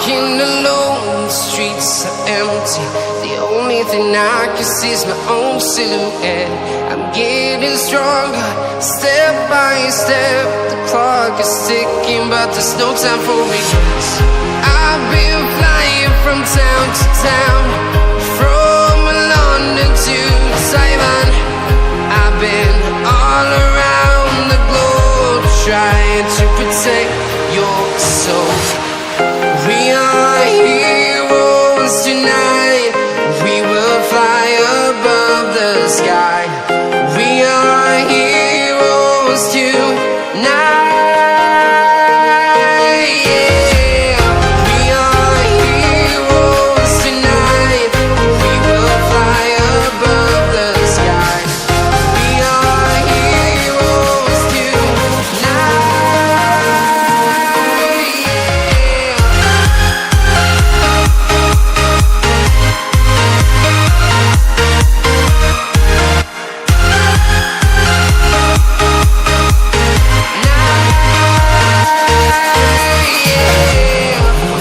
walking alone, the streets are empty. The only thing I can see is my own silhouette. I'm getting stronger, step by step. The clock is ticking, but there's no time for regrets. I've been flying from town to town, from London to Taiwan. I've been all around the globe, trying to protect your soul. We are heroes tonight. We will fly above the sky. We are heroes tonight. Yeah. We are heroes tonight. We will fly above the sky. We are heroes tonight.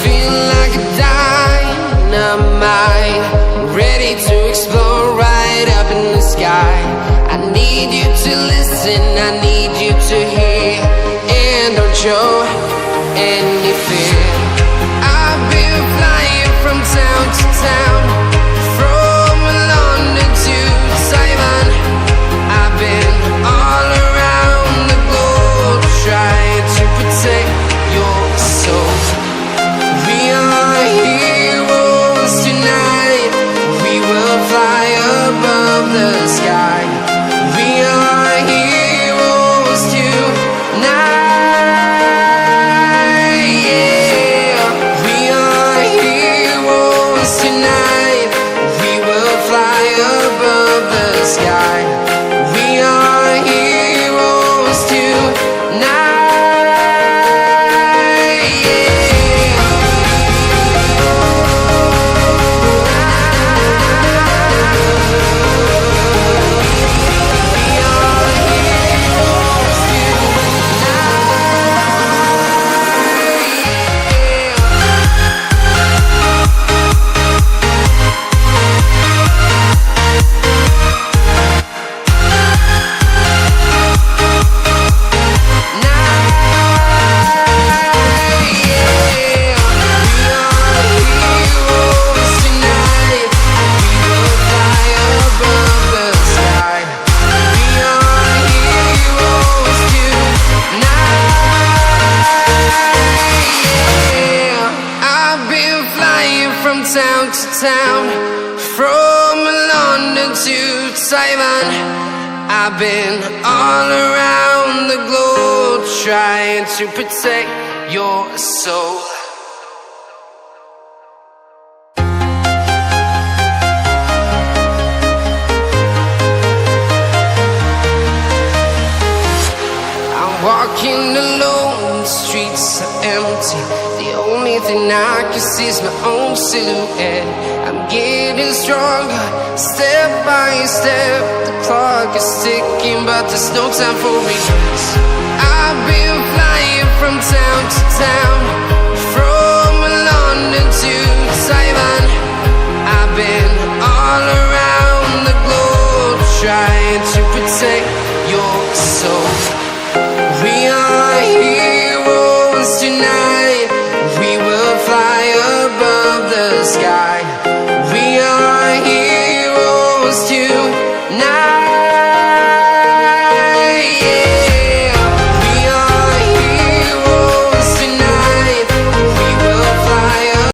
Feeling like a dynamite, ready to explode right up in the sky. I need you to listen, I need you to hear, and don't show any fear. I've been flying from town to town, from London to Taiwan. I've been all around the globe, trying to protect your soul. We are heroes tonight. We will fly above the sky. We are heroes tonight. Yeah. We are heroes tonight. We will fly above the sky. We are heroes tonight. Yeah. Town to town, from London to Taiwan. I've been all around the globe, trying to protect your soul. I'm walking alone, the streets are empty. The only thing I can see is my own silhouette. I'm getting stronger, step by step. The clock is ticking, but there's no time for regrets. I've been flying from town to town, from London to Taiwan. I've been all around the globe, trying to protect your soul. We are heroes tonight.